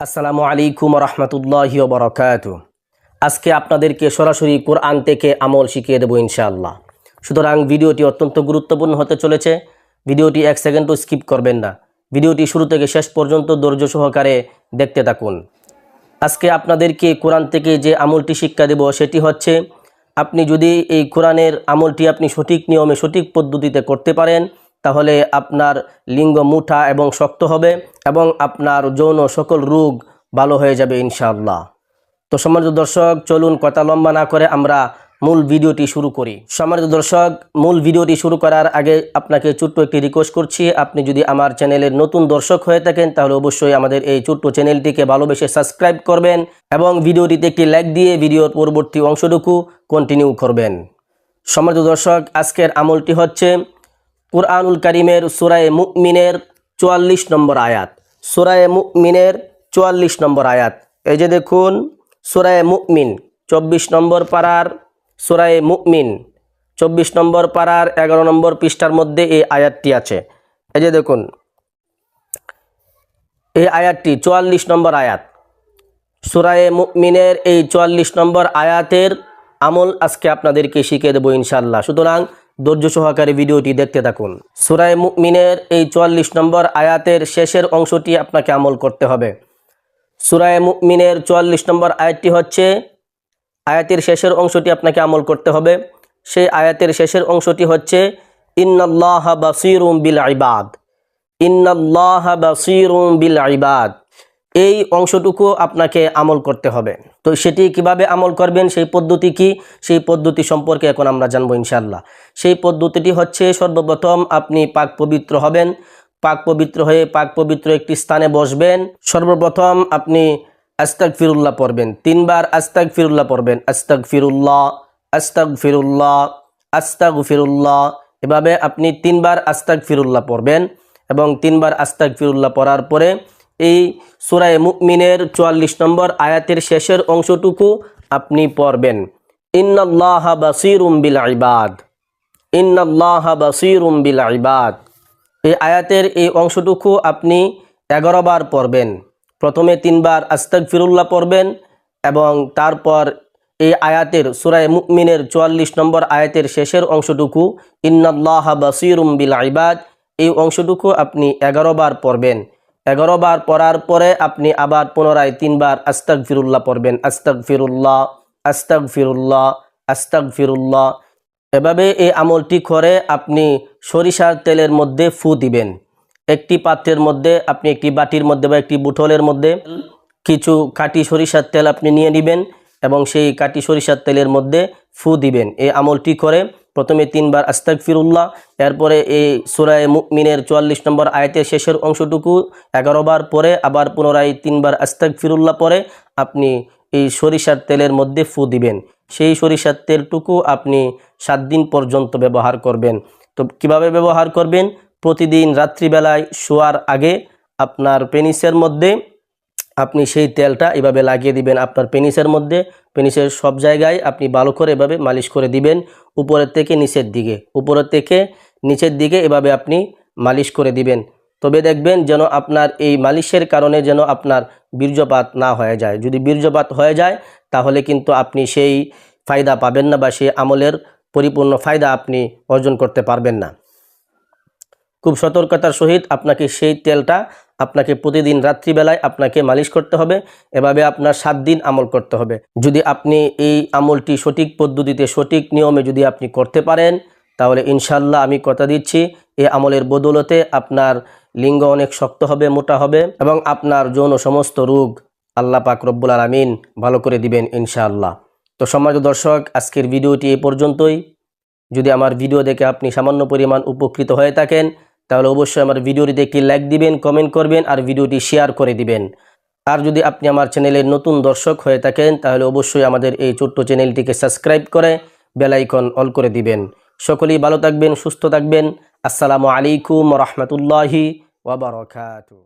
আসসালামু আলাইকুম রহমতুল্লাহি ওয়া বারাকাতুহু। আজকে আপনাদেরকে সরাসরি কোরআন থেকে আমল শিখিয়ে দেব ইনশাআল্লাহ। সুতরাং ভিডিওটি অত্যন্ত গুরুত্বপূর্ণ হতে চলেছে। ভিডিওটি এক সেকেন্ডও স্কিপ করবেন না। ভিডিওটি শুরু থেকে শেষ পর্যন্ত ধৈর্য সহকারে দেখতে থাকুন। আজকে আপনাদেরকে কোরআন থেকে যে আমলটি শিক্ষা দেব সেটি হচ্ছে, আপনি যদি এই কোরআনের আমলটি আপনি সঠিক নিয়মে সঠিক পদ্ধতিতে করতে পারেন, তাহলে আপনার লিঙ্গ মুঠা এবং শক্ত হবে এবং আপনার যৌন সকল রোগ ভালো হয়ে যাবে ইনশাআল্লাহ। তো সম্মানিত দর্শক, চলুন কথা লম্বা না করে আমরা মূল ভিডিওটি শুরু করি। সম্মানিত দর্শক, মূল ভিডিওটি শুরু করার আগে আপনাকে ছোট্ট একটি রিকোয়েস্ট করছি, আপনি যদি আমার চ্যানেলের নতুন দর্শক হয়ে থাকেন তাহলে অবশ্যই আমাদের এই ছোট্ট চ্যানেলটিকে ভালোবেসে সাবস্ক্রাইব করবেন এবং ভিডিওটিতে একটি লাইক দিয়ে ভিডিওর পরবর্তী অংশটুকু কন্টিনিউ করবেন। সম্মানিত দর্শক, আজকের আমলটি হচ্ছে কুরআনুল কারীমের সূরা মুমিনের 44 নম্বর আয়াত। সূরা মুমিনের 44 নম্বর আয়াত। এই যে দেখুন, সূরা মুমিন 24 নম্বর পারার সূরা মুমিন 24 নম্বর পারার 11 নম্বর পৃষ্ঠার মধ্যে এই আয়াতটি আছে। এই যে দেখুন, এই আয়াতটি 44 নম্বর আয়াত। সূরা মুমিনের এই 44 নম্বর আয়াতের আমল আজকে আপনাদেরকে শিখিয়ে দেব ইনশাআল্লাহ। সুতরাং ধৈর্য সহকারে ভিডিওটি দেখতে থাকুন। সূরা মুমিনের এই 44 নম্বর আয়াতের শেষের অংশটি আপনাকে আমল করতে হবে। সূরা মুমিনের 44 নম্বর আয়াতটি হচ্ছে, আয়াতের শেষের অংশটি আপনাকে আমল করতে হবে। সেই আয়াতের শেষের অংশটি হচ্ছে, ইন্নাল্লাহা বাসীরুম বিল ইবাদ। ইন্নাল্লাহা বাসীরুম বিল ইবাদ। এই অংশটুকু আপনাকে আমল করতে হবে। তো সেটি কিভাবে আমল করবেন, সেই পদ্ধতি কি, সেই পদ্ধতি সম্পর্কে এখন আমরা জানবো ইনশাআল্লাহ। সেই পদ্ধতিটি হচ্ছে, সর্বপ্রথম আপনি পাক পবিত্র হবেন। পাক পবিত্র হয়ে পাক পবিত্র একটি স্থানে বসবেন। সর্বপ্রথম আপনি আস্তাগফিরুল্লাহ পড়বেন। 3 বার আস্তাগফিরুল্লাহ পড়বেন। আস্তাগফিরুল্লাহ, আস্তাগফিরুল্লাহ, আস্তাগফিরুল্লাহ। এভাবে আপনি 3 বার আস্তাগফিরুল্লাহ পড়বেন এবং 3 বার আস্তাগফিরুল্লাহ পড়ার পরে এই সূরা মুমিনের 44 নম্বর আয়াতের শেষের অংশটুকু আপনি পড়বেন, ইন্নাল্লাহা বাসীরুম বিল ইবাদ। ইন্নাল্লাহা বাসীরুম বিল ইবাদ। এই আয়াতের এই অংশটুকু আপনি 11 বার পড়বেন। প্রথমে 3 বার আস্তাগফিরুল্লাহ পড়বেন এবং তারপর এই আয়াতের সূরা মুমিনের 44 নম্বর আয়াতের শেষের অংশটুকু, ইন্নাল্লাহা বাসীরুম বিল ইবাদ, এই অংশটুকু আপনি 11 বার পড়বেন। 11 বার পড়ার পরে আপনি আবার পুনরায় 3 বার আস্তাগফিরুল্লাহ পড়বেন। আস্তাগফিরুল্লাহ, আস্তাগফিরুল্লাহ, আস্তাগফিরুল্লাহ। এভাবে এই আমলটি করে আপনি সরিষার তেলের মধ্যে ফু দিবেন। একটি পাত্রের মধ্যে আপনি, একটি বাটির মধ্যে বা একটি বোতলের মধ্যে কিছু কাটি সরিষার তেল আপনি নিয়ে নেবেন এবং সেই কাটি সরিষার তেলের মধ্যে ফু দিবেন। এই আমলটি করে প্রথমে 3 বার আস্তাগফিরুল্লাহ, এরপরে এই সূরা মুমিনের 44 নম্বর আয়াতের শেষের অংশটুকু 11 বার পরে আবার পুনরায় 3 বার আস্তাগফিরুল্লাহ পরে আপনি এই সরিষার তেলের মধ্যে ফু দিবেন। সেই সরিষার তেলটুকু আপনি 7 দিন পর্যন্ত ব্যবহার করবেন। তো কিভাবে ব্যবহার করবেন? প্রতিদিন রাত্রিবেলায় শোয়ার আগে আপনার পেনিসের মধ্যে আপনি সেই তেলটা এভাবে লাগিয়ে দিবেন। আপনার পেনিসের মধ্যে, পেনিসের সব জায়গায় আপনি ভালো করে এভাবে মালিশ করে দিবেন, উপরের থেকে নিচের দিকে, উপরের থেকে নিচের দিকে এভাবে আপনি মালিশ করে দিবেন। তবে দেখবেন যেন আপনার এই মালিশের কারণে যেন আপনার বীর্যপাত না হয়ে যায়। যদি বীর্যপাত হয়ে যায় তাহলে কিন্তু আপনি সেই ফায়দা পাবেন না বা সেই আমলের পরিপূর্ণ ফায়দা আপনি অর্জন করতে পারবেন না। খুব সতর্কতার সহিত আপনাকে সেই তেলটা আপনাকে প্রতিদিন রাত্রিবেলায় আপনাকে মালিশ করতে হবে। এভাবে আপনার 7 দিন আমল করতে হবে। যদি আপনি এই আমলটি সঠিক পদ্ধতিতে সঠিক নিয়মে যদি আপনি করতে পারেন তাহলে ইনশাআল্লাহ আমি কথা দিচ্ছি, এই আমলের বদৌলতে আপনার লিঙ্গ অনেক শক্ত হবে, মোটা হবে এবং আপনার যৌন সমস্ত রোগ আল্লাহ পাক রব্বুল আলামিন ভালো করে দিবেন ইনশাআল্লাহ। তো সম্মানিত দর্শক, আজকের ভিডিওটি এই পর্যন্তই। যদি আমার ভিডিও দেখে আপনি সামান্য পরিমাণ উপকৃত হয়ে থাকেন তাহলে অবশ্যই আমার ভিডিওটিতে একটি লাইক দিবেন, কমেন্ট করবেন আর ভিডিওটি শেয়ার করে দিবেন। আর যদি আপনি আমার চ্যানেলের নতুন দর্শক হয়ে থাকেন তাহলে অবশ্যই আমাদের এই ছোট্ট চ্যানেলটিকে সাবস্ক্রাইব করে বেল আইকন অল করে দিবেন। সকলেই ভালো থাকবেন, সুস্থ থাকবেন। আসসালামু আলাইকুম ওয়া রাহমাতুল্লাহি ওয়া বারাকাতুহু।